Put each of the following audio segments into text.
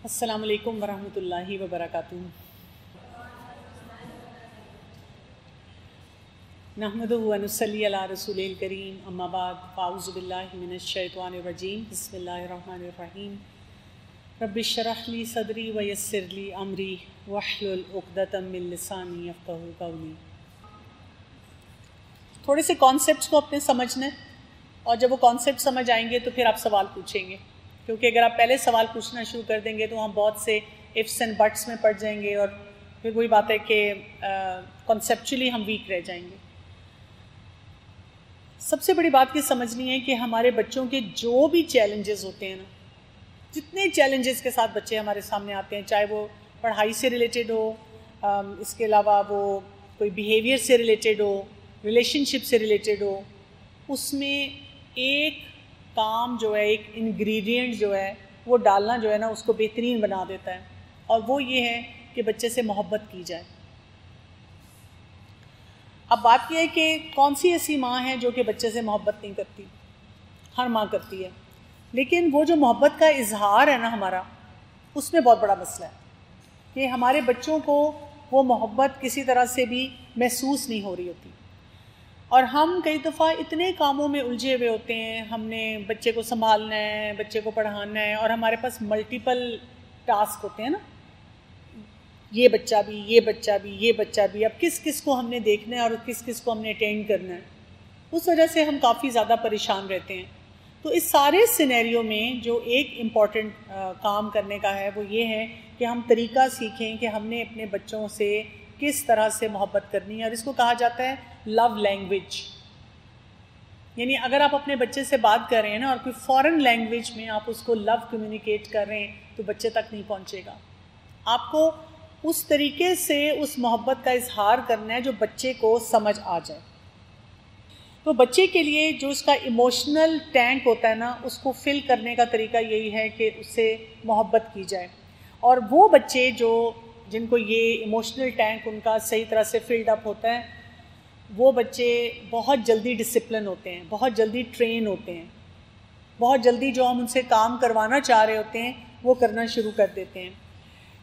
السلام علیکم ورحمۃ اللہ وبرکاتہ۔ نحمدہ و نصلی علی رسول الکریم، اما بعد، فاعوذ باللہ من الشیطان الرجیم، بسم اللہ الرحمن الرحیم۔ رب اشرح لی صدری ویسر لی امری واحلل عقدۃ من لسانی یفقہوا قولی۔ تھوڑے سے کانسیپٹس کو اپنے سمجھنا ہے، اور جب وہ کانسیپٹ سمجھ آئیں گے تو پھر آپ سوال پوچھیں گے، کیونکہ اگر آپ پہلے سوال پوچھنا شروع کر دیں گے تو ہم بہت سے ifs اینڈ بٹس میں پڑ جائیں گے، اور پھر وہی بات ہے کہ کنسیپچولی ہم ویک رہ جائیں گے۔ سب سے بڑی بات یہ سمجھنی ہے کہ ہمارے بچوں کے جو بھی چیلنجز ہوتے ہیں نا، جتنے چیلنجز کے ساتھ بچے ہمارے سامنے آتے ہیں، چاہے وہ پڑھائی سے ریلیٹڈ ہو، اس کے علاوہ وہ کوئی بیہیویئر سے ریلیٹڈ ہو، ریلیشن شپ سے ریلیٹڈ ہو، اس میں ایک کام جو ہے، ایک انگریڈینٹ جو ہے وہ ڈالنا جو ہے نا اس کو بہترین بنا دیتا ہے، اور وہ یہ ہے کہ بچے سے محبت کی جائے۔ اب بات یہ ہے کہ کون سی ایسی ماں ہے جو کہ بچے سے محبت نہیں کرتی؟ ہر ماں کرتی ہے، لیکن وہ جو محبت کا اظہار ہے نا ہمارا، اس میں بہت بڑا مسئلہ ہے کہ ہمارے بچوں کو وہ محبت کسی طرح سے بھی محسوس نہیں ہو رہی ہوتی، اور ہم کئی دفعہ اتنے کاموں میں الجھے ہوئے ہوتے ہیں، ہم نے بچے کو سنبھالنا ہے، بچے کو پڑھانا ہے، اور ہمارے پاس ملٹیپل ٹاسک ہوتے ہیں نا، یہ بچہ بھی، یہ بچہ بھی، یہ بچہ بھی، اب کس کس کو ہم نے دیکھنا ہے اور کس کس کو ہم نے اٹینڈ کرنا ہے، اس وجہ سے ہم کافی زیادہ پریشان رہتے ہیں۔ تو اس سارے سینیریو میں جو ایک امپورٹنٹ کام کرنے کا ہے وہ یہ ہے کہ ہم طریقہ سیکھیں کہ ہم نے اپنے بچوں سے کس طرح سے محبت کرنی ہے، اور اس کو کہا جاتا ہے لو لینگویج۔ یعنی اگر آپ اپنے بچے سے بات کر رہے ہیں نا، اور کوئی فارن لینگویج میں آپ اس کو لو کمیونیکیٹ کر رہے ہیں تو بچے تک نہیں پہنچے گا۔ آپ کو اس طریقے سے اس محبت کا اظہار کرنا ہے جو بچے کو سمجھ آ جائے۔ تو بچے کے لیے جو اس کا ایموشنل ٹینک ہوتا ہے نا، اس کو فل کرنے کا طریقہ یہی ہے کہ اس سے محبت کی جائے، اور وہ بچے جن کو یہ ایموشنل ٹینک ان کا صحیح طرح سے فلڈ اپ ہوتا ہے، وہ بچے بہت جلدی ڈسپلن ہوتے ہیں، بہت جلدی ٹرین ہوتے ہیں، بہت جلدی جو ہم ان سے کام کروانا چاہ رہے ہوتے ہیں وہ کرنا شروع کر دیتے ہیں،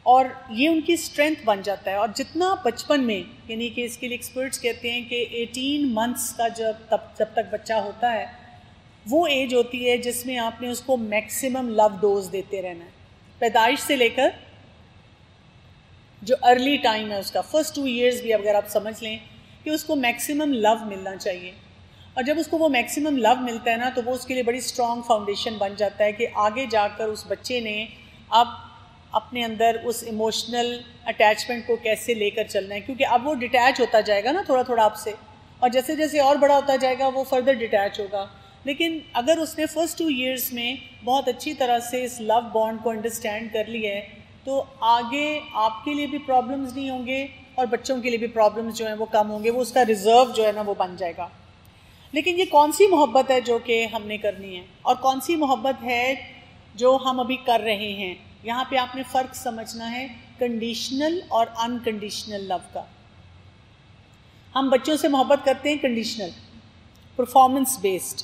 اور یہ ان کی اسٹرینتھ بن جاتا ہے۔ اور جتنا بچپن میں، یعنی کہ اس کے لیے ایکسپرٹس کہتے ہیں کہ 18 منتھس کا جب تک بچہ ہوتا ہے، وہ ایج ہوتی ہے جس میں آپ نے اس کو میکسیمم لو ڈوز دیتے رہنا ہے۔ پیدائش سے لے کر جو ارلی ٹائم ہے اس کا، فرسٹ 2 ایئرز بھی اگر آپ سمجھ لیں کہ اس کو میکسیمم لو ملنا چاہیے، اور جب اس کو وہ میکسیمم لو ملتا ہے نا تو وہ اس کے لیے بڑی اسٹرانگ فاؤنڈیشن بن جاتا ہے کہ آگے جا کر اس بچے نے اب اپنے اندر اس ایموشنل اٹیچمنٹ کو کیسے لے کر چلنا ہے، کیونکہ اب وہ ڈیٹیچ ہوتا جائے گا نا تھوڑا تھوڑا آپ سے، اور جیسے جیسے اور بڑا ہوتا جائے گا وہ فردر ڈیٹیچ ہوگا۔ لیکن اگر اس نے فرسٹ 2 ایئرز میں بہت اچھی طرح سے اس لو بانڈ کو انڈرسٹینڈ کر لیا ہے تو آگے آپ کے لیے بھی پرابلمز نہیں ہوں گے، اور بچوں کے لیے بھی پرابلمز جو ہیں وہ کم ہوں گے، وہ اس کا ریزرو جو ہے نا وہ بن جائے گا۔ لیکن یہ کون سی محبت ہے جو کہ ہم نے کرنی ہے، اور کون سی محبت ہے جو ہم ابھی کر رہے ہیں؟ یہاں پہ آپ نے فرق سمجھنا ہے کنڈیشنل اور انکنڈیشنل لو کا۔ ہم بچوں سے محبت کرتے ہیں کنڈیشنل، پرفارمنس بیسڈ۔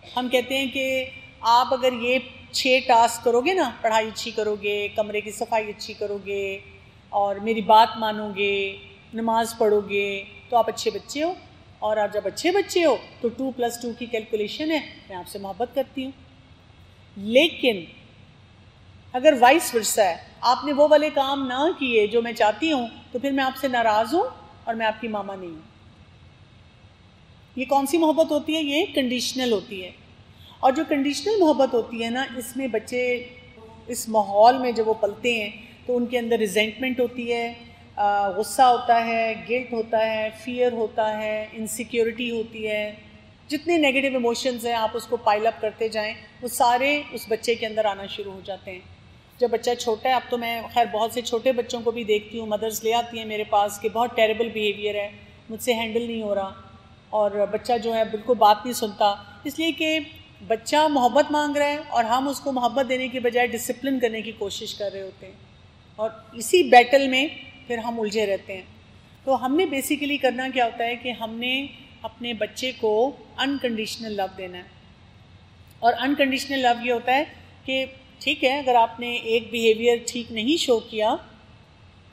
ہم کہتے ہیں کہ آپ اگر یہ 6 ٹاسک کرو گے نا، پڑھائی اچھی کرو گے، کمرے کی صفائی اچھی کرو گے، اور میری بات مانو گے، نماز پڑھو گے، تو آپ اچھے بچے ہو، اور آپ جب اچھے بچے ہو تو 2+2 کی کیلکولیشن ہے، میں آپ سے محبت کرتی ہوں۔ لیکن اگر وائس ورسا ہے، آپ نے وہ والے کام نہ کیے جو میں چاہتی ہوں، تو پھر میں آپ سے ناراض ہوں اور میں آپ کی ماما نہیں ہوں۔ یہ کون سی محبت ہوتی ہے؟ یہ کنڈیشنل ہوتی ہے۔ اور جو کنڈیشنل محبت ہوتی ہے نا، اس میں بچے اس ماحول میں جب وہ پلتے ہیں تو ان کے اندر ریزنٹمنٹ ہوتی ہے، غصہ ہوتا ہے، گلٹ ہوتا ہے، فیئر ہوتا ہے، انسیکیورٹی ہوتی ہے، جتنے نیگیٹو ایموشنز ہیں آپ اس کو پائل اپ کرتے جائیں، وہ سارے اس بچے کے اندر آنا شروع ہو جاتے ہیں۔ جب بچہ چھوٹا ہے، اب تو میں خیر بہت سے چھوٹے بچوں کو بھی دیکھتی ہوں، مدرز لے آتی ہیں میرے پاس کہ بہت ٹیریبل بیہیویئر ہے، مجھ سے ہینڈل نہیں ہو رہا، اور بچہ جو ہے بالکل بات نہیں سنتا، اس لیے کہ بچہ محبت مانگ رہا ہے اور ہم اس کو محبت دینے کی بجائے ڈسپلن کرنے کی کوشش کر رہے ہوتے ہیں، اور اسی بیٹل میں پھر ہم الجھے رہتے ہیں۔ تو ہم نے بیسیکلی کرنا کیا ہوتا ہے کہ ہم نے اپنے بچے کو انکنڈیشنل لو دینا ہے، اور انکنڈیشنل لو یہ ہوتا ہے کہ ٹھیک ہے اگر آپ نے ایک بیہیویئر ٹھیک نہیں شو کیا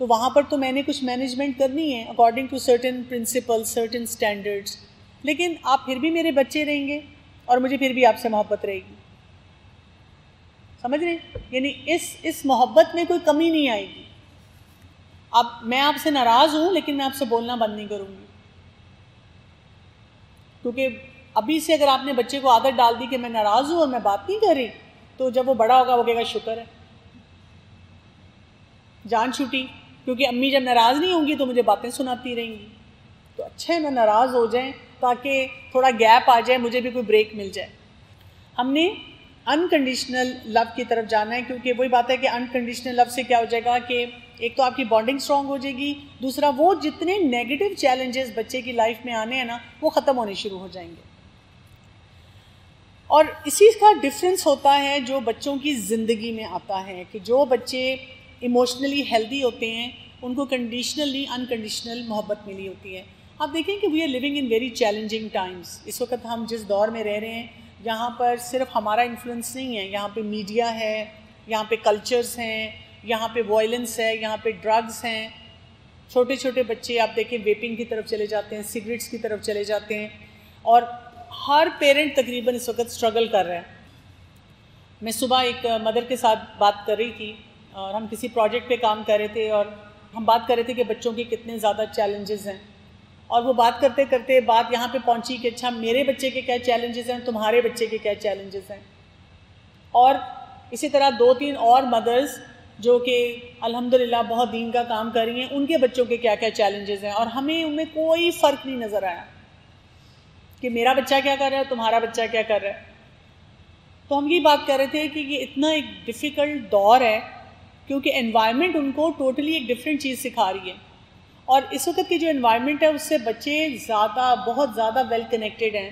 تو وہاں پر تو میں نے کچھ مینجمنٹ کرنی ہے according to certain principle certain standards, لیکن آپ پھر بھی میرے بچے رہیں گے اور مجھے پھر بھی آپ سے محبت رہے گی. سمجھ رہے ہیں؟ یعنی اس محبت میں کوئی کمی نہیں آئے گی. اب میں آپ سے ناراض ہوں لیکن میں آپ سے بولنا بند نہیں کروں گی، کیونکہ ابھی سے اگر آپ نے بچے کو عادت ڈال دی کہ میں ناراض ہوں اور میں بات نہیں کر رہی، تو جب وہ بڑا ہوگا وہ کہے گا شکر ہے جان چھوٹی، کیونکہ امی جب ناراض نہیں ہوں گی تو مجھے باتیں سناتی رہیں گی. تو اچھا ہے میں ناراض ہو جائیں تاکہ تھوڑا گیپ آ جائے، مجھے بھی کوئی بریک مل جائے. ہم نے انکنڈیشنل لو کی طرف جانا ہے، کیونکہ وہی بات ہے کہ انکنڈیشنل لو سے کیا ہو جائے گا کہ ایک تو آپ کی بانڈنگ اسٹرانگ ہو جائے گی، دوسرا وہ جتنے نیگیٹو چیلنجز بچے کی لائف میں آنے ہیں نا وہ ختم ہونے شروع ہو جائیں گے. اور اسی کا ڈفرینس ہوتا ہے جو بچوں کی زندگی میں آتا ہے کہ جو بچے ایموشنلی ہیلدی ہوتے ہیں ان کو کنڈیشنلی انکنڈیشنل محبت ملی ہوتی ہے. آپ دیکھیں کہ we are living in very challenging times. اس وقت ہم جس دور میں رہ رہے ہیں یہاں پر صرف ہمارا انفلوئنس نہیں ہے، یہاں پہ میڈیا ہے، یہاں پہ کلچرز ہیں، یہاں پہ وائلنس ہے، یہاں پہ ڈرگز ہیں. چھوٹے چھوٹے بچے آپ دیکھیں ویپنگ کی طرف چلے جاتے ہیں، سگریٹس کی طرف چلے جاتے ہیں، اور ہر پیرنٹ تقریباً اس وقت اسٹرگل کر رہا ہے. میں صبح ایک مدر کے ساتھ بات کر رہی تھی اور ہم کسی پروجیکٹ پہ کام کر رہے تھے، اور ہم بات کر رہے تھے کہ بچوں کے کتنے زیادہ چیلنجز ہیں، اور وہ بات کرتے کرتے بات یہاں پہ پہنچی کہ اچھا میرے بچے کے کیا چیلنجز ہیں، تمہارے بچے کے کیا چیلنجز ہیں. اور اسی طرح 2-3 اور مدرز جو کہ الحمدللہ بہت دین کا کام کر رہی ہیں، ان کے بچوں کے کیا کیا چیلنجز ہیں، اور ہمیں ان میں کوئی فرق نہیں نظر آیا کہ میرا بچہ کیا کر رہا ہے تمہارا بچہ کیا کر رہا ہے. تو ہم یہ بات کر رہے تھے کہ یہ اتنا ایک ڈیفیکلٹ دور ہے کیونکہ انوائرمنٹ ان کو ٹوٹلی ایک ڈفرینٹ چیز سکھا رہی ہے. اور اس وقت کی جو انوائرمنٹ ہے اس سے بچے بہت زیادہ ویل کنیکٹڈ ہیں.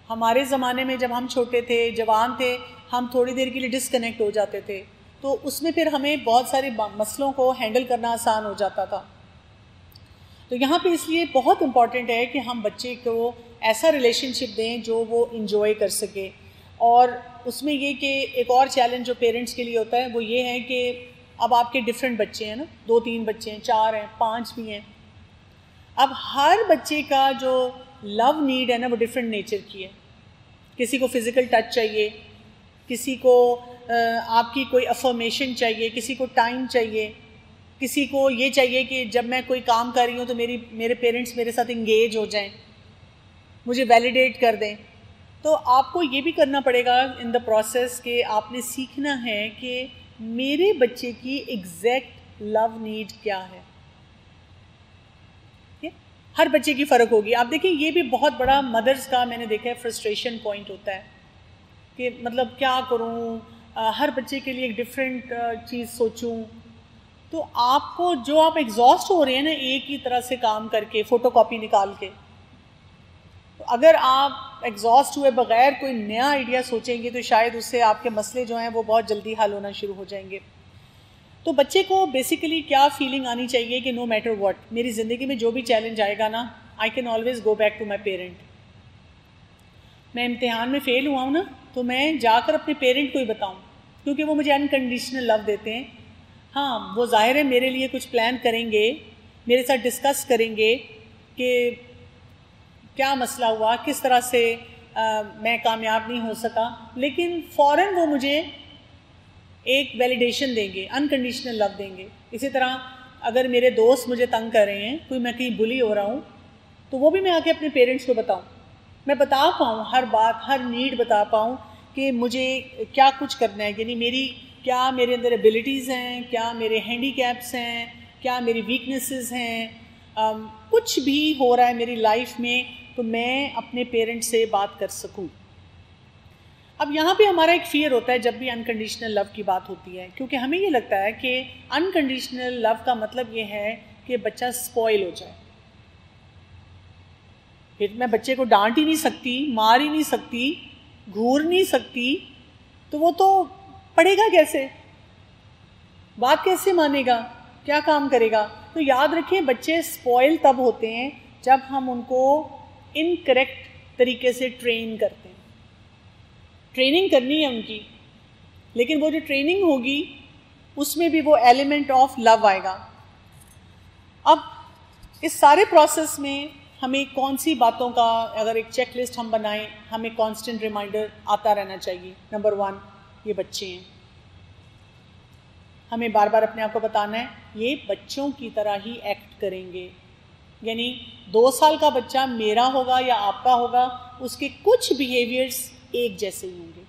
ہمارے زمانے میں جب ہم چھوٹے تھے، جوان تھے، ہم تھوڑی دیر کے لیے ڈسکنیکٹ ہو جاتے تھے، تو اس میں پھر ہمیں بہت سارے مسئلوں کو ہینڈل کرنا آسان ہو جاتا تھا. تو یہاں پہ اس لیے بہت امپورٹنٹ ہے کہ ہم بچے کو ایسا ریلیشن شپ دیں جو وہ انجوائے کر سکے. اور اس میں یہ کہ ایک اور چیلنج جو پیرنٹس کے لیے ہوتا ہے وہ یہ ہے کہ اب آپ کے ڈفرینٹ بچے ہیں نا، 2-3 بچے ہیں، 4 ہیں، 5 بھی ہیں. اب ہر بچے کا جو لو نیڈ ہے نا وہ ڈفرینٹ نیچر کی ہے. کسی کو فزیکل ٹچ چاہیے، کسی کو آپ کی کوئی افرمیشن چاہیے، کسی کو ٹائم چاہیے، کسی کو یہ چاہیے کہ جب میں کوئی کام کر رہی ہوں تو میرے پیرنٹس میرے ساتھ انگیج ہو جائیں، مجھے ویلیڈیٹ کر دیں. تو آپ کو یہ بھی کرنا پڑے گا ان دا پروسیس کہ آپ نے سیکھنا ہے کہ میرے بچے کی ایگزیکٹ لو نیڈ کیا ہے. ہر بچے کی فرق ہوگی. آپ دیکھیں یہ بھی بہت بڑا مدرز کا میں نے دیکھا ہے فرسٹریشن پوائنٹ ہوتا ہے کہ مطلب کیا کروں، ہر بچے کے لیے ایک ڈفرینٹ چیز سوچوں. تو آپ کو جو آپ ایگزاسٹ ہو رہے ہیں نا ایک ہی طرح سے کام کر کے، فوٹو کاپی نکال کے، تو اگر آپ ایگزاسٹ ہوئے بغیر کوئی نیا آئیڈیا سوچیں گے تو شاید اس سے آپ کے مسئلے جو ہیں وہ بہت جلدی حل ہونا شروع ہو جائیں گے. تو بچے کو بیسیکلی کیا فیلنگ آنی چاہیے کہ نو میٹر واٹ، میری زندگی میں جو بھی چیلنج آئے گا نا، I can always go back to my parent. میں امتحان میں فیل ہوا ہوں نا تو میں جا کر اپنے پیرنٹ کو ہی بتاؤں، کیونکہ وہ مجھے انکنڈیشنل لو دیتے ہیں. ہاں وہ ظاہر ہے میرے لیے کچھ پلان کریں گے، میرے ساتھ ڈسکس کریں گے کہ کیا مسئلہ ہوا، کس طرح سے میں کامیاب نہیں ہو سکا، لیکن فوراً وہ مجھے ایک ویلیڈیشن دیں گے، انکنڈیشنل لو دیں گے. اسی طرح اگر میرے دوست مجھے تنگ کر رہے ہیں، کوئی میں کہیں بلی ہو رہا ہوں، تو وہ بھی میں آ کے اپنے پیرنٹس کو بتاؤں، میں بتا پاؤں ہر بات، ہر نیڈ بتا پاؤں کہ مجھے کیا کچھ کرنا ہے. یعنی کیا میرے اندر ایبلٹیز ہیں، کیا میرے ہینڈی کیپس ہیں، کیا میری ویکنیسز ہیں، کچھ بھی ہو رہا ہے میری لائف میں تو میں اپنے پیرنٹ سے بات کر سکوں. اب یہاں پہ ہمارا ایک فیئر ہوتا ہے جب بھی انکنڈیشنل لو کی بات ہوتی ہے، کیونکہ ہمیں یہ لگتا ہے کہ انکنڈیشنل لو کا مطلب یہ ہے کہ بچہ سپوائل ہو جائے. پھر میں بچے کو ڈانٹ ہی نہیں سکتی، مار ہی نہیں سکتی، گھور نہیں سکتی، تو وہ تو پڑھے گا کیسے، بات کیسے مانے گا، کیا کام کرے گا. تو یاد رکھیں بچے سپوائل تب ہوتے ہیں جب ہم ان کو انکریکٹ طریقے سے ٹرین کرتے ہیں. ٹریننگ کرنی ہے ان کی. لیکن وہ جو ٹریننگ ہوگی اس میں بھی وہ ایلیمنٹ آف لو آئے گا. اب اس سارے پروسیس میں ہمیں کون سی باتوں کا اگر ایک چیک لسٹ ہم بنائیں, ہمیں کانسٹنٹ ریمائنڈر آتا رہنا چاہیے. نمبر 1, یہ بچے ہیں, ہمیں بار بار اپنے آپ کو بتانا ہے یہ بچوں کی طرح ہی ایکٹ کریں گے. یعنی 2 سال کا بچہ میرا ہوگا یا آپ کا ہوگا, اس کے کچھ بیہیویئرز ایک جیسے ہی ہوں گے.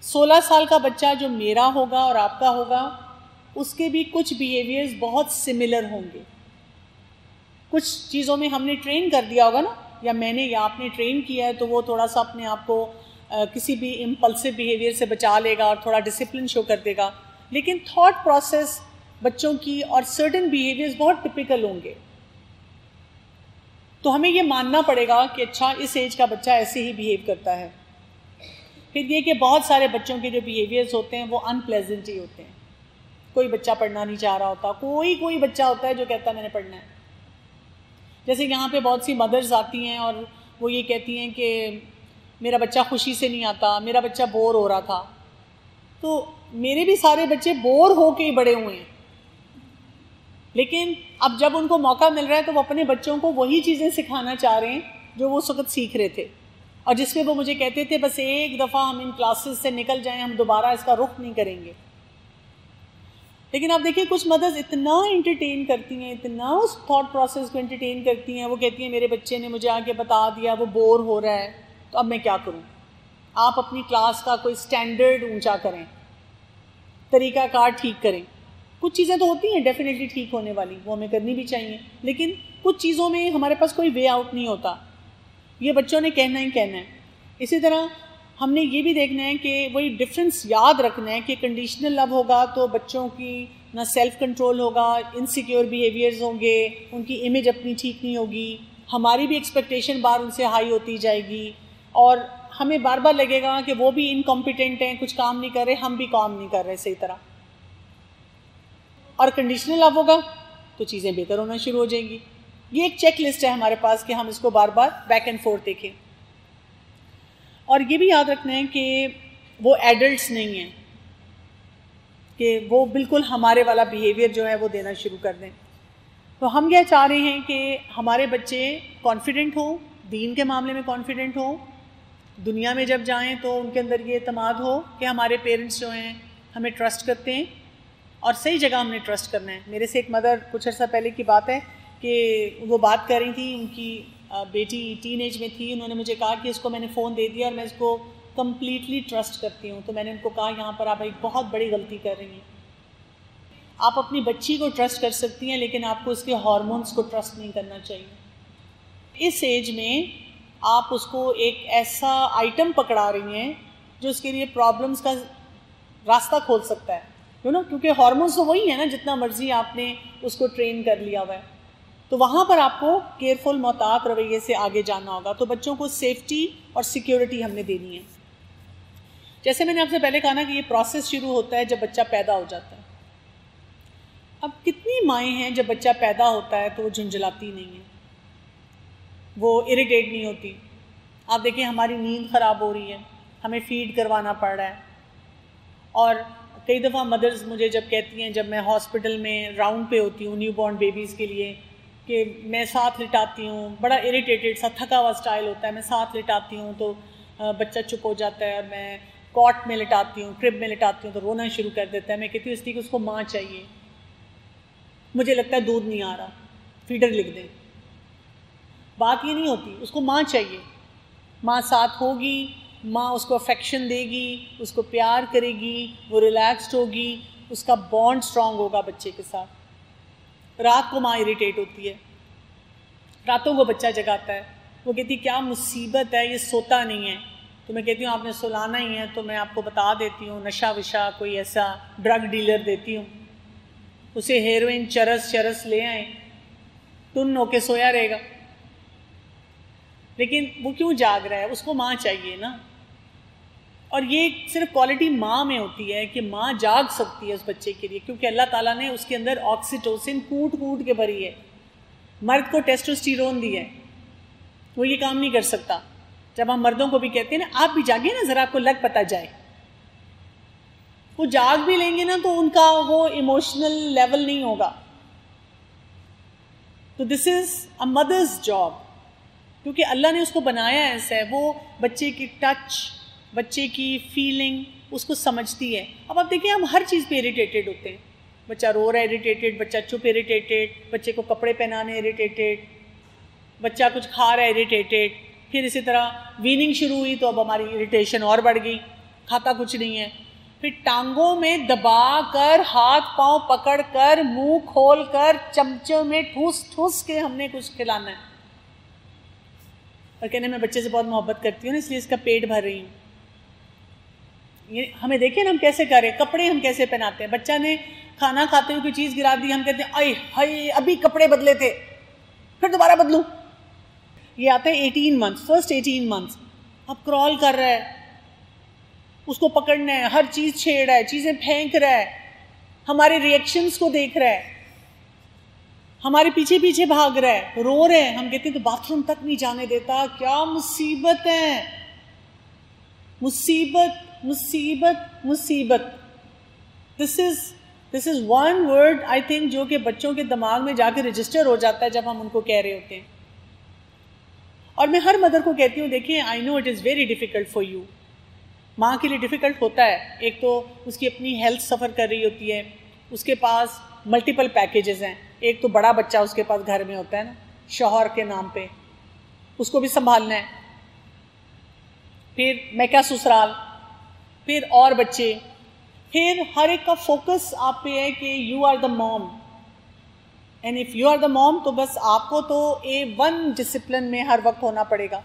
16 سال کا بچہ جو میرا ہوگا اور آپ کا ہوگا, اس کے بھی کچھ بیہیویئرز بہت سملر ہوں گے. کچھ چیزوں میں ہم نے ٹرین کر دیا ہوگا نا, یا میں نے یا آپ نے ٹرین کیا ہے, تو وہ تھوڑا سا اپنے آپ کو کسی بھی امپلسو بیہیویئر سے بچا لے گا اور تھوڑا ڈسپلن شو کر دے گا. لیکن تھاٹ پروسیس بچوں کی اور سرٹن بیہیویئرز بہت ٹپیکل ہوں گے. تو ہمیں یہ ماننا پڑے گا کہ اچھا اس ایج کا بچہ ایسے ہی بیہیو کرتا ہے. پھر یہ کہ بہت سارے بچوں کے جو بیہیویئرز ہوتے ہیں وہ ان پلیزنٹ ہی ہوتے ہیں. کوئی بچہ پڑھنا نہیں چاہ رہا ہوتا, کوئی بچہ ہوتا ہے جو کہتا ہے میں نے پڑھنا ہے. جیسے یہاں پہ بہت سی مدرز آتی ہیں اور وہ یہ کہتی ہیں کہ میرا بچہ خوشی سے نہیں آتا, میرا بچہ بور ہو رہا تھا. تو میرے بھی سارے بچے بور ہو کے ہی بڑے ہوئے ہیں, لیکن اب جب ان کو موقع مل رہا ہے تو وہ اپنے بچوں کو وہی چیزیں سکھانا چاہ رہے ہیں جو وہ اس وقت سیکھ رہے تھے, اور جس میں وہ مجھے کہتے تھے بس ایک دفعہ ہم ان کلاسز سے نکل جائیں, ہم دوبارہ اس کا رخ نہیں کریں گے. لیکن آپ دیکھیں کچھ مدرز اتنا انٹرٹین کرتی ہیں, اتنا اس تھاٹ پروسیس کو انٹرٹین کرتی ہیں, وہ کہتی ہیں میرے بچے نے مجھے آگے بتا دیا وہ بور ہو رہا ہے, تو اب میں کیا کروں. آپ اپنی کلاس کا کوئی سٹینڈرڈ اونچا کریں, طریقہ کار ٹھیک کریں. کچھ چیزیں تو ہوتی ہیں ڈیفینیٹلی ٹھیک ہونے والی, وہ ہمیں کرنی بھی چاہیے, لیکن کچھ چیزوں میں ہمارے پاس کوئی وے آؤٹ نہیں ہوتا, یہ بچوں نے کہنا ہی کہنا ہے. اسی طرح ہم نے یہ بھی دیکھنا ہے کہ وہی ڈفرینس یاد رکھنا ہے کہ کنڈیشنل لو ہوگا تو بچوں کی نہ سیلف کنٹرول ہوگا, انسیکیور بیہیویئرز ہوں گے, ان کی امیج اپنی ٹھیک نہیں ہوگی, ہماری بھی ایکسپیکٹیشن بار ان سے ہائی ہوتی جائے گی, اور ہمیں بار بار لگے گا کہ وہ بھی انکمپیٹنٹ ہیں, کچھ کام نہیں کر رہے, ہم بھی کام نہیں کر رہے صحیح طرح. اور کنڈیشنل لو ہوگا تو چیزیں بہتر ہونا شروع ہو جائیں گی. یہ ایک چیک لسٹ ہے ہمارے پاس کہ ہم اس کو بار بار بیک اینڈ فورتھ دیکھیں. اور یہ بھی یاد رکھنا ہے کہ وہ ایڈلٹس نہیں ہیں کہ وہ بالکل ہمارے والا بیہیویئر جو ہے وہ دینا شروع کر دیں. تو ہم یہ چاہ رہے ہیں کہ ہمارے بچے کانفیڈنٹ ہوں, دین کے معاملے میں کانفیڈنٹ ہوں, دنیا میں جب جائیں تو ان کے اندر یہ اعتماد ہو کہ ہمارے پیرنٹس جو ہیں ہمیں ٹرسٹ کرتے ہیں, اور صحیح جگہ ہم نے ٹرسٹ کرنا ہے. میرے سے ایک مدر کچھ عرصہ پہلے کی بات ہے کہ وہ بات کر رہی تھی, ان کی بیٹی ٹین ایج میں تھی, انہوں نے مجھے کہا کہ اس کو میں نے فون دے دیا اور میں اس کو کمپلیٹلی ٹرسٹ کرتی ہوں. تو میں نے ان کو کہا یہاں پر آپ ایک بہت بڑی غلطی کر رہی ہیں. آپ اپنی بچی کو ٹرسٹ کر سکتی ہیں, لیکن آپ کو اس کے ہارمونس کو ٹرسٹ نہیں کرنا چاہیے. اس ایج میں آپ اس کو ایک ایسا آئٹم پکڑا رہی ہیں جو اس کے لیے پرابلمس کا راستہ کھول سکتا ہے, کیونکہ ہارمونس تو وہی ہے نا, جتنا مرضی آپ نے اس کو ٹرین کر لیا ہوا ہے. تو وہاں پر آپ کو کیئرفل محتاط رویے سے آگے جانا ہوگا. تو بچوں کو سیفٹی اور سیکیورٹی ہم نے دینی ہے. جیسے میں نے آپ سے پہلے کہا نا کہ یہ پروسیس شروع ہوتا ہے جب بچہ پیدا ہو جاتا ہے. اب کتنی مائیں ہیں جب بچہ پیدا ہوتا ہے تو وہ جھنجھلاتی نہیں ہیں, وہ اریٹیٹ نہیں ہوتی. آپ دیکھیں ہماری نیند خراب ہو رہی ہے, ہمیں فیڈ کروانا پڑ رہا ہے, اور کئی دفعہ مدرز مجھے جب کہتی ہیں جب میں ہاسپٹل میں راؤنڈ پہ ہوتی ہوں نیو بورن بیبیز کے لیے کہ میں ساتھ لٹاتی ہوں, بڑا اریٹیٹڈ سا تھکا ہوا اسٹائل ہوتا ہے, میں ساتھ لٹاتی ہوں تو بچہ چپ ہو جاتا ہے, اور میں کاٹ میں لٹاتی ہوں, کرب میں لٹاتی ہوں تو رونا شروع کر دیتا ہے. میں کہتی ہوں اس لیے کہ اس کو ماں چاہیے, مجھے لگتا ہے دودھ نہیں آ رہا, فیڈر لکھ دیں. بات یہ نہیں ہوتی, اس کو ماں چاہیے, ماں ساتھ ہوگی, ماں اس کو افیکشن دے گی, اس کو پیار کرے گی, وہ ریلیکسڈ ہوگی, اس کا بانڈ اسٹرانگ ہوگا بچے کے ساتھ. رات کو ماں اریٹیٹ ہوتی ہے, راتوں کو بچہ جگاتا ہے, وہ کہتی کیا مصیبت ہے یہ سوتا نہیں ہے. تو میں کہتی ہوں آپ نے سلانا ہی ہے تو میں آپ کو بتا دیتی ہوں نشہ وشا کوئی ایسا ڈرگ ڈیلر دیتی ہوں, اسے ہیروئن چرس لے آئیں, ٹن ہو کے سویا رہے گا. لیکن وہ کیوں جاگ رہا ہے, اس کو ماں چاہیے نا. اور یہ صرف کوالٹی ماں میں ہوتی ہے کہ ماں جاگ سکتی ہے اس بچے کے لیے, کیونکہ اللہ تعالیٰ نے اس کے اندر آکسیٹوسن کوٹ کے بھری ہے. مرد کو ٹیسٹوسٹیرون دی ہے, وہ یہ کام نہیں کر سکتا. جب ہم مردوں کو بھی کہتے ہیں نا آپ بھی جاگیں نا ذرا, آپ کو لگ پتہ جائے, وہ جاگ بھی لیں گے نا تو ان کا وہ ایموشنل لیول نہیں ہوگا. تو دس از اے مدرز جاب, کیونکہ اللہ نے اس کو بنایا ایسا ہے, وہ بچے کی ٹچ, بچے کی فیلنگ اس کو سمجھتی ہے. اب آپ دیکھیں ہم ہر چیز پہ اریٹیٹڈ ہوتے ہیں, بچہ رو رہا ہے اریٹیٹڈ, بچہ چپ اریٹیٹڈ, بچے کو کپڑے پہنانے اریٹیٹڈ, بچہ کچھ کھا رہا ہے اریٹیٹڈ, پھر اسی طرح ویننگ شروع ہوئی تو اب ہماری اریٹیشن اور بڑھ گئی, کھاتا کچھ نہیں ہے, پھر ٹانگوں میں دبا کر, ہاتھ پاؤں پکڑ کر, منہ کھول کر, چمچوں میں ٹھوس ٹھوس کے ہم نے کچھ کھلانا ہے, اور کہنے میں بچے سے بہت محبت کرتی ہوں نا اس لیے اس کا پیٹ بھر رہی ہوں. یہ ہمیں دیکھیں نا ہم کیسے کر رہے ہیں, کپڑے ہم کیسے پہناتے ہیں. بچہ نے کھانا کھاتے ہوئے کوئی چیز گرا دی, ہم کہتے ہیں آئے ہائے ابھی کپڑے بدلے تھے, پھر دوبارہ بدلوں. یہ آتا ہے 18 months, فرسٹ 18 months. اب کرال کر رہا ہے, اس کو پکڑنا ہے, ہر چیز چھیڑ رہا ہے, چیزیں پھینک رہا ہے, ہمارے ریئیکشنز کو دیکھ رہا ہے, ہمارے پیچھے پیچھے بھاگ رہا ہے, رو رہے ہیں. ہم کہتے ہیں تو باتھ روم تک نہیں جانے دیتا. کیا مصیبت ہے, مصیبت مصیبت مصیبت. This is one word I think جو کہ بچوں کے دماغ میں جا کے رجسٹر ہو جاتا ہے جب ہم ان کو کہہ رہے ہوتے ہیں. اور میں ہر مدر کو کہتی ہوں دیکھیں I know it is very difficult for you. ماں کے لیے ڈیفیکلٹ ہوتا ہے, ایک تو اس کی اپنی ہیلتھ سفر کر رہی ہوتی ہے, اس کے پاس ملٹیپل پیکیجز ہیں, ایک تو بڑا بچہ اس کے پاس گھر میں ہوتا ہے نا شوہر کے نام پہ, اس کو بھی سنبھالنا ہے, پھر میکا سسرال, پھر اور بچے, پھر ہر ایک کا فوکس آپ پہ ہے کہ you are the mom, and if you are the mom تو بس آپ کو تو A1 ڈسپلن میں ہر وقت ہونا پڑے گا,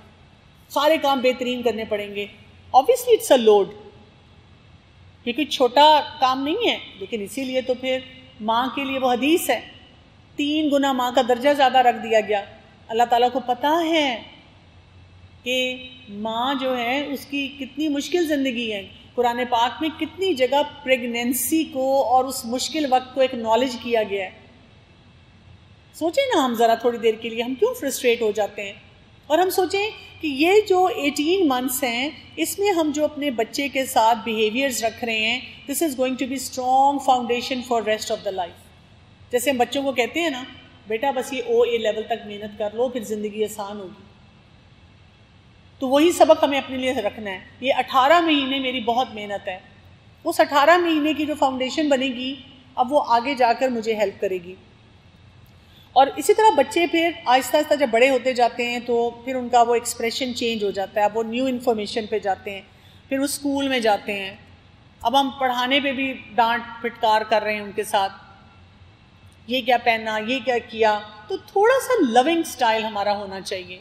سارے کام بہترین کرنے پڑیں گے. obviously اٹس اے لوڈ, یہ کوئی چھوٹا کام نہیں ہے, لیکن اسی لیے تو پھر ماں کے لیے وہ حدیث ہے 3 گنا ماں کا درجہ زیادہ رکھ دیا گیا. اللہ تعالیٰ کو پتہ ہے کہ ماں جو ہے اس کی کتنی مشکل زندگی ہے. قرآن پاک میں کتنی جگہ پریگنینسی کو اور اس مشکل وقت کو ایکنالج کیا گیا ہے. سوچیں نا ہم ذرا تھوڑی دیر کے لیے ہم کیوں فرسٹریٹ ہو جاتے ہیں, اور ہم سوچیں کہ یہ جو 18 months ہیں اس میں ہم جو اپنے بچے کے ساتھ بیہیویئرز رکھ رہے ہیں, this is going to be strong foundation for rest of the life. جیسے ہم بچوں کو کہتے ہیں نا بیٹا بس یہ OA لیول تک محنت کر لو پھر زندگی آسان ہوگی, تو وہی سبق ہمیں اپنے لیے رکھنا ہے. یہ 18 مہینے میری بہت محنت ہے, اس 18 مہینے کی جو فاؤنڈیشن بنے گی اب وہ آگے جا کر مجھے ہیلپ کرے گی. اور اسی طرح بچے پھر آہستہ آہستہ جب بڑے ہوتے جاتے ہیں تو پھر ان کا وہ ایکسپریشن چینج ہو جاتا ہے, اب وہ نیو انفارمیشن پہ جاتے ہیں, پھر وہ اسکول میں جاتے ہیں, اب ہم پڑھانے پہ بھی ڈانٹ پھٹکار کر رہے ہیں ان کے ساتھ, یہ کیا پہننا, یہ کیا کیا. تو تھوڑا سا لونگ سٹائل ہمارا ہونا چاہیے,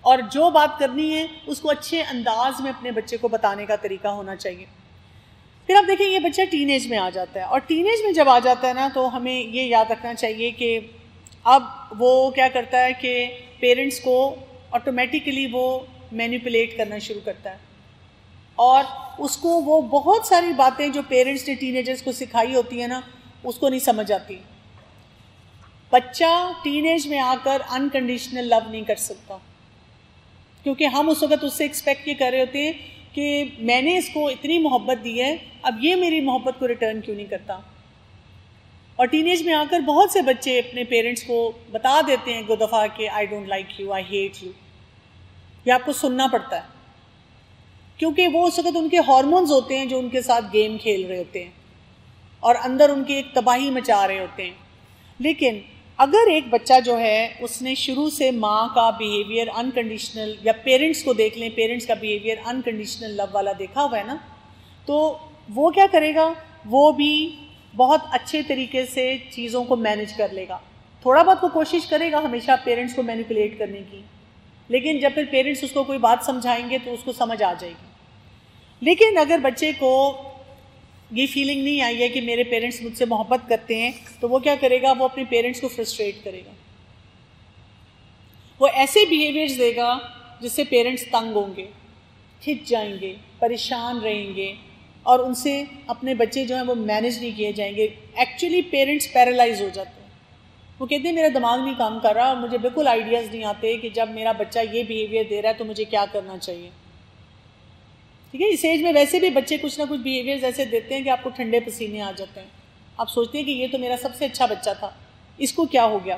اور جو بات کرنی ہے اس کو اچھے انداز میں اپنے بچے کو بتانے کا طریقہ ہونا چاہیے. پھر آپ دیکھیں یہ بچہ ٹین ایج میں آ جاتا ہے, اور ٹین ایج میں جب آ جاتا ہے نا تو ہمیں یہ یاد رکھنا چاہیے کہ اب وہ کیا کرتا ہے کہ پیرنٹس کو آٹومیٹیکلی وہ مینیپولیٹ کرنا شروع کرتا ہے, اور اس کو وہ بہت ساری باتیں جو پیرنٹس نے ٹین ایجرز کو سکھائی ہوتی ہیں نا اس کو نہیں سمجھ آتی. بچہ ٹین ایج میں آ کر انکنڈیشنل لو نہیں کر سکتا, کیونکہ ہم اس وقت اس سے ایکسپیکٹ یہ کر رہے ہوتے ہیں کہ میں نے اس کو اتنی محبت دی ہے, اب یہ میری محبت کو ریٹرن کیوں نہیں کرتا. اور ٹین ایج میں آ کر بہت سے بچے اپنے پیرنٹس کو بتا دیتے ہیں 2 دفعہ کہ I don't like you, I hate you. یہ آپ کو سننا پڑتا ہے کیونکہ وہ اس وقت ان کے ہارمونز ہوتے ہیں جو ان کے ساتھ گیم کھیل رہے ہوتے ہیں اور اندر ان کی ایک تباہی مچا رہے ہوتے ہیں. لیکن اگر ایک بچہ جو ہے اس نے شروع سے ماں کا بیہیویئر انکنڈیشنل, یا پیرنٹس کو دیکھ لیں پیرنٹس کا بیہیویئر انکنڈیشنل لو والا دیکھا ہوا ہے نا, تو وہ کیا کرے گا, وہ بھی بہت اچھے طریقے سے چیزوں کو مینج کر لے گا. تھوڑا بہت وہ کوشش کرے گا ہمیشہ پیرنٹس کو مینیپولیٹ کرنے کی, لیکن جب پھر پیرنٹس اس کو کوئی بات سمجھائیں گے تو اس کو سمجھ آ جائے گی. لیکن اگر بچے کو یہ فیلنگ نہیں آئی ہے کہ میرے پیرنٹس مجھ سے محبت کرتے ہیں, تو وہ کیا کرے گا, وہ اپنے پیرنٹس کو فرسٹریٹ کرے گا, وہ ایسے بیہیویئرز دے گا جس سے پیرنٹس تنگ ہوں گے, کھچ جائیں گے, پریشان رہیں گے, اور ان سے اپنے بچے جو ہیں وہ مینیج نہیں کیے جائیں گے. ایکچولی پیرنٹس پیرالائز ہو جاتے ہیں, وہ کہتے ہیں میرا دماغ نہیں کام کر رہا اور مجھے بالکل آئیڈیاز نہیں آتے کہ جب میرا بچہ یہ بیہیویئر دے رہا ہے تو مجھے کیا کرنا چاہیے. ٹھیک ہے. اس ایج میں ویسے بھی بچے کچھ نہ کچھ بیہیویئرز ایسے دیتے ہیں کہ آپ کو ٹھنڈے پسینے آ جاتے ہیں. آپ سوچتے ہیں کہ یہ تو میرا سب سے اچھا بچہ تھا, اس کو کیا ہو گیا.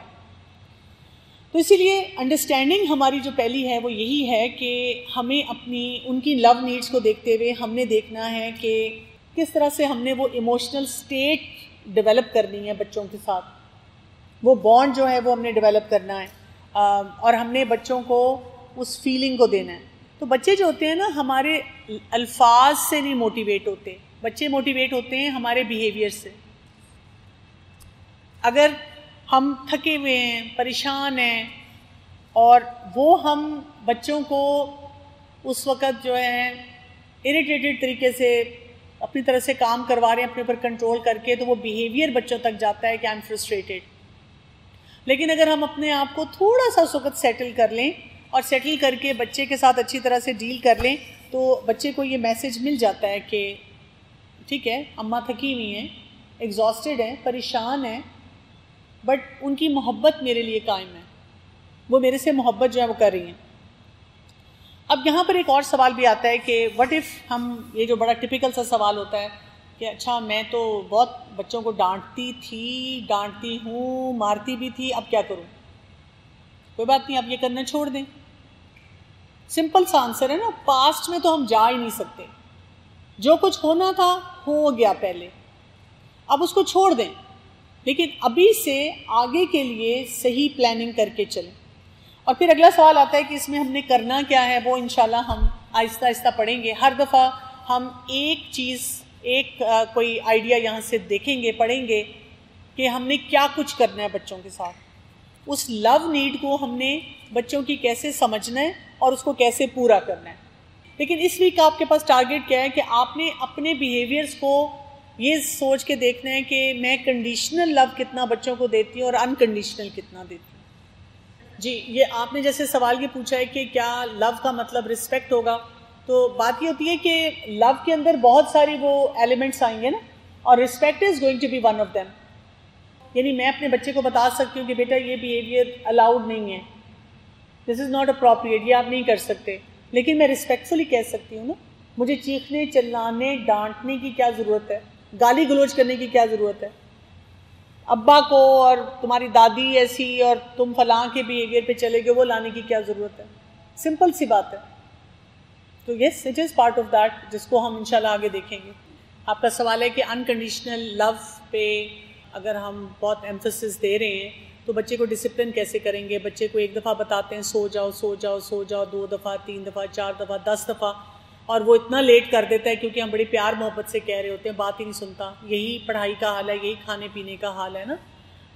تو اسی لیے انڈرسٹینڈنگ ہماری جو پہلی ہے وہ یہی ہے کہ ہمیں اپنی ان کی لو نیڈس کو دیکھتے ہوئے ہم نے دیکھنا ہے کہ کس طرح سے ہم نے وہ ایموشنل اسٹیٹ ڈیولپ کرنی ہے بچوں کے ساتھ. وہ بانڈ جو ہے وہ ہم نے ڈیولپ کرنا ہے, اور ہم نے بچوں کو اس فیلنگ کو دینا ہے. تو بچے جو ہوتے ہیں نا ہمارے الفاظ سے نہیں موٹیویٹ ہوتے, بچے موٹیویٹ ہوتے ہیں ہمارے بیہیویئر سے. اگر ہم تھکے ہوئے ہیں, پریشان ہیں, اور وہ ہم بچوں کو اس وقت جو ہے اریٹیٹڈ طریقے سے اپنی طرح سے کام کروا رہے ہیں اپنے اوپر کنٹرول کر کے, تو وہ بیہیویئر بچوں تک جاتا ہے کہ آئی ایم فرسٹریٹڈ. لیکن اگر ہم اپنے آپ کو تھوڑا سا اس وقت سیٹل کر لیں اور سیٹل کر کے بچے کے ساتھ اچھی طرح سے ڈیل کر لیں, تو بچے کو یہ میسج مل جاتا ہے کہ ٹھیک ہے اماں تھکی ہوئی ہیں, ایگزاسٹڈ ہیں, پریشان ہیں, بٹ ان کی محبت میرے لیے قائم ہے, وہ میرے سے محبت جو ہے وہ کر رہی ہیں. اب یہاں پر ایک اور سوال بھی آتا ہے کہ وٹ ایف ہم, یہ جو بڑا ٹپیکل سا سوال ہوتا ہے کہ اچھا میں تو بہت بچوں کو ڈانٹتی تھی, ڈانٹتی ہوں, مارتی بھی تھی, اب کیا کروں؟ کوئی بات نہیں, اب یہ کرنا چھوڑ دیں. سمپل سا آنسر ہے نا, پاسٹ میں تو ہم جا ہی نہیں سکتے, جو کچھ ہونا تھا ہو گیا پہلے, اب اس کو چھوڑ دیں. لیکن ابھی سے آگے کے لیے صحیح پلاننگ کر کے چلیں. اور پھر اگلا سوال آتا ہے کہ اس میں ہم نے کرنا کیا ہے, وہ انشاءاللہ ہم آہستہ آہستہ پڑھیں گے. ہر دفعہ ہم ایک چیز, ایک کوئی آئیڈیا یہاں سے دیکھیں گے, پڑھیں گے کہ ہم نے کیا کچھ کرنا ہے بچوں کے ساتھ. اس لو نیڈ کو ہم نے بچوں کی کیسے سمجھنا ہے اور اس کو کیسے پورا کرنا ہے. لیکن اس ویک آپ کے پاس ٹارگیٹ کیا ہے کہ آپ نے اپنے بیہیویئرز کو یہ سوچ کے دیکھنا ہے کہ میں کنڈیشنل لو کتنا بچوں کو دیتی ہوں اور انکنڈیشنل کتنا دیتی ہوں. جی, یہ آپ نے جیسے سوال یہ پوچھا ہے کہ کیا لو کا مطلب رسپیکٹ ہوگا, تو بات یہ ہوتی ہے کہ لو کے اندر بہت ساری وہ ایلیمنٹس آئیں گے نا, اور respect is going to be one of them. یعنی میں اپنے بچے کو بتا سکتی ہوں کہ بیٹا یہ بیہیویئر الاؤڈ نہیں ہے, دس از ناٹ اپروپریٹ, یہ آپ نہیں کر سکتے. لیکن میں رسپیکٹفلی کہہ سکتی ہوں نا, مجھے چیخنے, چلانے, ڈانٹنے کی کیا ضرورت ہے, گالی گلوچ کرنے کی کیا ضرورت ہے. ابا کو اور تمہاری دادی ایسی اور تم فلاں کے بیہیویئر پہ چلے گئے, وہ لانے کی کیا ضرورت ہے. سمپل سی بات ہے. تو yes, it is part of that, جس کو ہم انشاءاللہ آگے دیکھیں گے. آپ کا سوال ہے کہ انکنڈیشنل لو پہ اگر ہم بہت ایمفسس دے رہے ہیں تو بچے کو ڈسپلن کیسے کریں گے. بچے کو ایک دفعہ بتاتے ہیں سو جاؤ, سو جاؤ, سو جاؤ, 2 دفعہ, 3 دفعہ, 4 دفعہ, 10 دفعہ, اور وہ اتنا لیٹ کر دیتا ہے کیونکہ ہم بڑی پیار محبت سے کہہ رہے ہوتے ہیں, بات ہی نہیں سنتا. یہی پڑھائی کا حال ہے, یہی کھانے پینے کا حال ہے نا.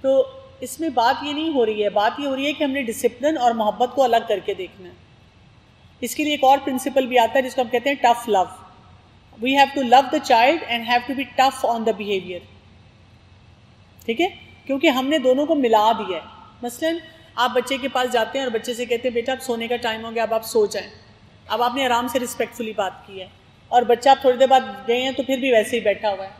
تو اس میں بات یہ نہیں ہو رہی ہے, بات یہ ہو رہی ہے کہ ہم نے ڈسپلن اور محبت کو الگ کر کے دیکھنا ہے. اس کے لیے ایک اور پرنسپل بھی آتا ہے جس کو ہم کہتے ہیں tough love. We have to love the child and have to be tough on the behaviour. ٹھیک ہے, کیونکہ ہم نے دونوں کو ملا دیا ہے. مثلاً آپ بچے کے پاس جاتے ہیں اور بچے سے کہتے ہیں بیٹا اب سونے کا ٹائم ہو گیا, اب آپ سو جائیں. اب آپ نے آرام سے رسپیکٹفلی بات کی ہے, اور بچہ آپ تھوڑی دیر بعد گئے ہیں تو پھر بھی ویسے ہی بیٹھا ہوا ہے.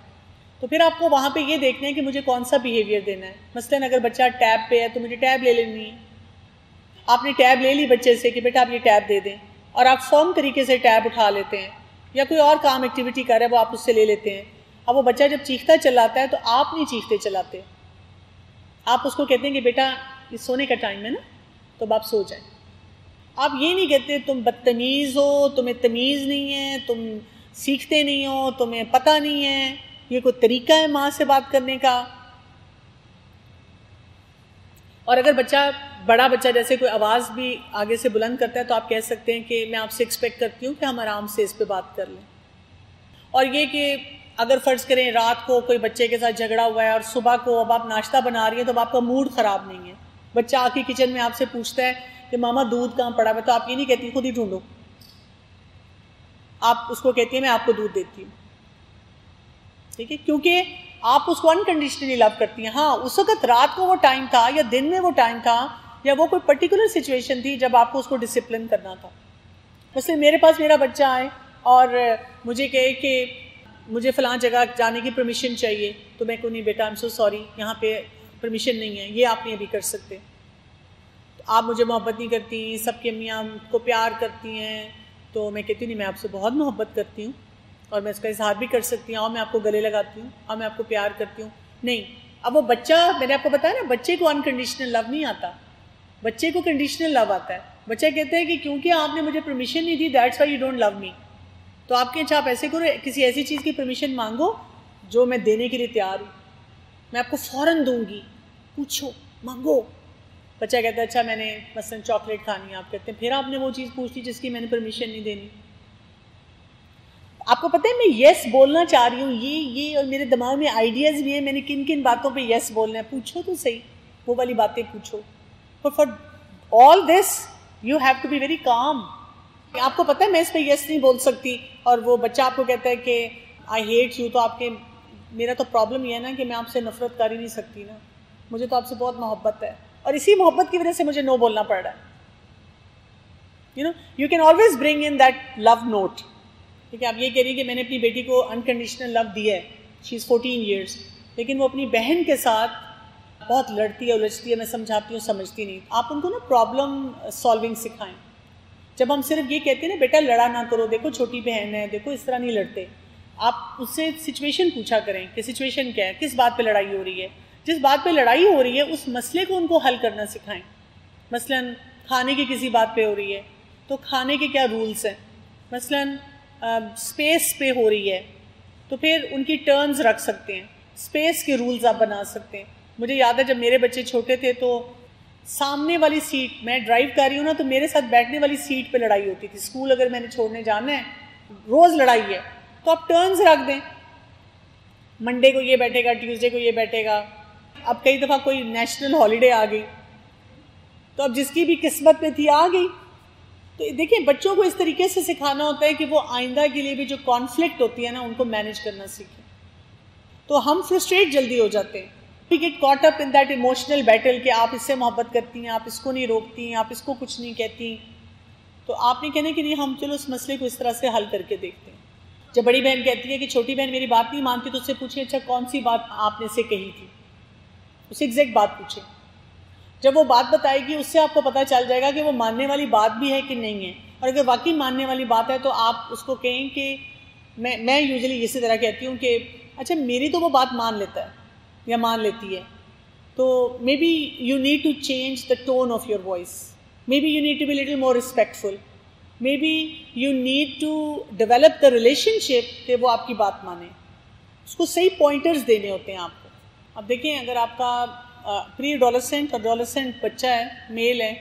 تو پھر آپ کو وہاں پہ یہ دیکھنا ہے کہ مجھے کون سا بیہیویئر دینا ہے. مثلاً اگر بچہ ٹیب پہ ہے تو مجھے ٹیب لے لینی ہے. آپ نے ٹیب لے لی بچے سے کہ بیٹا آپ یہ ٹیب دے دیں, اور آپ فارم طریقے سے ٹیب اٹھا لیتے ہیں, یا کوئی اور کام ایکٹیویٹی کر رہا ہے وہ آپ اس سے لے لیتے ہیں. اب وہ بچہ جب چیختا چلاتا ہے تو آپ نہیں چیختے چلاتے, آپ اس کو کہتے ہیں کہ بیٹا یہ سونے کا ٹائم ہے نا, تو اب آپ سو جائیں. آپ یہ نہیں کہتے تم بدتمیز ہو, تمہیں تمیز نہیں ہے, تم سیکھتے نہیں ہو, تمہیں پتہ نہیں ہے. یہ کوئی طریقہ ہے ماں سے بات کرنے کا؟ اور اگر بچہ, بڑا بچہ جیسے کوئی آواز بھی آگے سے بلند کرتا ہے تو آپ کہہ سکتے ہیں کہ میں آپ سے ایکسپیکٹ کرتی ہوں کہ ہم آرام سے اس پہ بات کر لیں. اور یہ کہ اگر فرض کریں رات کو کوئی بچے کے ساتھ جھگڑا ہوا ہے اور صبح کو اب آپ ناشتہ بنا رہی ہیں تو اب آپ کا موڈ خراب نہیں ہے, بچہ آ کے کچن میں آپ سے پوچھتا ہے کہ ماما دودھ کہاں پڑا ہوا ہے, تو آپ یہ نہیں کہتی خود ہی ڈھونڈو, آپ اس کو کہتی ہیں میں آپ کو دودھ دیتی ہوں. ٹھیک ہے, کیونکہ آپ اس کو انکنڈیشنلی لو کرتی ہیں. ہاں اس وقت رات کو وہ ٹائم تھا یا دن میں وہ ٹائم تھا یا وہ کوئی پرٹیکولر سچویشن تھی جب آپ کو اس کو ڈسپلن کرنا تھا. مثلا میرے پاس میرا بچہ آئے اور مجھے کہے کہ مجھے فلاں جگہ جانے کی پرمیشن چاہیے, تو میں کہوں نہیں بیٹا I'm so sorry, یہاں پہ پرمیشن نہیں ہے, یہ آپ نہیں ابھی کر سکتے. آپ مجھے محبت نہیں کرتی, سب کی امیاں کو پیار کرتی ہیں, تو میں کہتی ہوں نہیں میں آپ سے بہت محبت کرتی ہوں اور میں اس کا اظہار بھی کر سکتی ہوں، اور میں آپ کو گلے لگاتی ہوں اور میں آپ کو پیار کرتی ہوں. نہیں، اب وہ بچہ، میں نے آپ کو بتایا نا بچے کو انکنڈیشنل لو نہیں آتا، بچے کو کنڈیشنل لو آتا ہے. بچہ کہتے ہیں کہ کیونکہ آپ نے مجھے پرمیشن نہیں دی that's why you don't love me. تو آپ کے اچھا آپ ایسے کرو، کسی ایسی چیز کی پرمیشن مانگو جو میں دینے کے لیے تیار ہوں، میں آپ کو فوراً دوں گی، پوچھو مانگو. بچہ کہتا ہے اچھا میں نے مثلاً چاکلیٹ کھانی ہے، آپ کہتے ہیں پھر آپ نے وہ چیز پوچھ لی جس کی میں نے پرمیشن نہیں دینی. آپ کو پتہ ہے میں یس بولنا چاہ رہی ہوں، یہ اور میرے دماغ میں آئیڈیاز بھی ہیں، میں نے کن کن باتوں پہ یس بولنا ہے. پوچھو تو صحیح، وہ والی باتیں پوچھو. For all this you have to be very calm. آپ کو پتہ ہے میں اس پہ یس نہیں بول سکتی اور وہ بچہ آپ کو کہتا ہے کہ آئی ہیٹ یو، تو آپ کے میرا تو پرابلم یہ ہے نا کہ میں آپ سے نفرت کر ہی نہیں سکتی نا، مجھے تو آپ سے بہت محبت ہے، اور اسی محبت کی وجہ سے مجھے نو بولنا پڑ رہا ہے. You can always bring in that love note. ٹھیک ہے، آپ یہ کہہ رہی ہیں کہ میں نے اپنی بیٹی کو انکنڈیشنل لو دیا ہے، شی از 14 ایئرس، لیکن وہ اپنی بہن کے ساتھ بہت لڑتی ہے الجھتی ہے، میں سمجھاتی ہوں سمجھتی نہیں. آپ ان کو نا پرابلم سالونگ سکھائیں. جب ہم صرف یہ کہتے ہیں نا بیٹا لڑا نہ کرو، دیکھو چھوٹی بہن ہے، دیکھو اس طرح نہیں لڑتے، آپ اس سے سچویشن پوچھا کریں کہ سچویشن کیا ہے، کس بات پہ لڑائی ہو رہی ہے. جس بات پہ لڑائی ہو رہی ہے اس مسئلے کو ان کو حل کرنا سکھائیں. مثلاً کھانے کی کسی بات پہ ہو رہی ہے تو کھانے کے کیا رولز ہیں، مثلاً اسپیس پہ ہو رہی ہے تو پھر ان کی ٹرنز رکھ سکتے ہیں، اسپیس کے رولز آپ بنا سکتے ہیں. مجھے یاد ہے جب میرے بچے چھوٹے تھے تو سامنے والی سیٹ، میں ڈرائیو کر رہی ہوں نا تو میرے ساتھ بیٹھنے والی سیٹ پہ لڑائی ہوتی تھی. اسکول اگر میں نے چھوڑنے جانا ہے، روز لڑائی ہے، تو آپ ٹرنز رکھ دیں، منڈے کو یہ بیٹھے گا، ٹیوزڈے کو یہ بیٹھے گا. اب کئی دفعہ کوئی نیشنل ہالیڈے آ گئی تو اب جس کی بھی قسمت پہ تھی آ گئی. تو دیکھیں بچوں کو اس طریقے سے سکھانا ہوتا ہے کہ وہ آئندہ کے لیے بھی جو کانفلکٹ ہوتی ہے نا ان کو مینیج کرنا سیکھیں. تو ہم فرسٹریٹ جلدی ہو جاتے ہیں، we get caught up in that emotional battle کہ آپ اس سے محبت کرتی ہیں، آپ اس کو نہیں روکتی ہیں، آپ اس کو کچھ نہیں کہتی. تو آپ نے کہنا کہ نہیں ہم چلو اس مسئلے کو اس طرح سے حل کر کے دیکھتے ہیں. جب بڑی بہن کہتی ہے کہ چھوٹی بہن میری بات نہیں مانتی تو اس سے پوچھیں اچھا کون سی بات آپ نے سے کہی تھی، اسے ایگزیکٹ بات پوچھیں. جب وہ بات بتائے گی اس سے آپ کو پتہ چل جائے گا کہ وہ ماننے والی بات بھی ہے کہ نہیں ہے. اور اگر واقعی ماننے والی بات ہے تو آپ اس کو کہیں کہ میں یوزلی اسی طرح کہتی ہوں کہ اچھا میری تو وہ بات مان لیتا ہے یا مان لیتی ہے، تو may be you need to change the tone of your voice, may be you need to be little more respectful, may be you need to develop the relationship کہ وہ آپ کی بات مانے. اس کو صحیح پوائنٹرز دینے ہوتے ہیں آپ کو. اب دیکھیں اگر آپ کا پری ایڈولسنٹ بچہ ہے، میل ہے،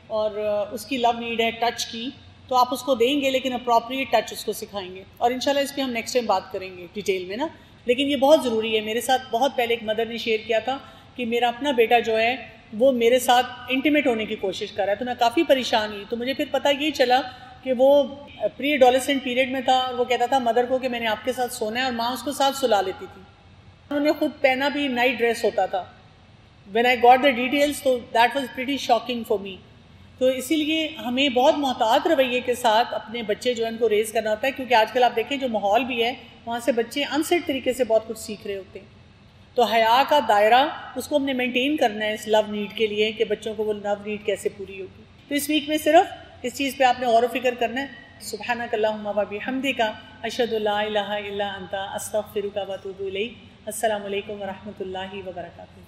اور اس کی لو نیڈ ہے ٹچ کی، تو آپ اس کو دیں گے لیکن اپروپریٹ ٹچ اس کو سکھائیں گے. اور انشاءاللہ اس پہ ہم نیکسٹ ٹائم بات کریں گے ڈیٹیل میں نا. لیکن یہ بہت ضروری ہے. میرے ساتھ بہت پہلے ایک مدر نے شیئر کیا تھا کہ میرا اپنا بیٹا جو ہے وہ میرے ساتھ انٹیمیٹ ہونے کی کوشش کر رہا ہے، تو میں کافی پریشان ہوئی. تو مجھے پھر پتہ یہ چلا کہ وہ پری ایڈولسنٹ پیریڈ میں تھا اور وہ کہتا تھا مدر کو کہ میں نے آپ کے ساتھ سونا ہے، اور ماں اس کو ساتھ سلا لیتی تھی. انہوں نے خود پہنا بھی نائٹ ڈریس ہوتا تھا. when I got the details تو that was pretty shocking for me. تو اسی لیے ہمیں بہت محتاط رویے کے ساتھ اپنے بچے جو ہیں ان کو ریز کرنا ہوتا ہے، کیونکہ آج کل آپ دیکھیں جو ماحول بھی ہے وہاں سے بچے انسیٹ طریقے سے بہت کچھ سیکھ رہے ہوتے ہیں. تو حیا کا دائرہ اس کو ہم نے مینٹین کرنا ہے اس لو نیڈ کے لیے کہ بچوں کو وہ لو نیڈ کیسے پوری ہوگی. تو اس ویک میں صرف اس چیز پہ آپ نے غور و فکر کرنا ہے. سبحانک اللہم و بحمدک اشہد ان لا الہ الا انت استغفرک و اتوب الیک. السلام علیکم و رحمۃ اللہ وبرکاتہ.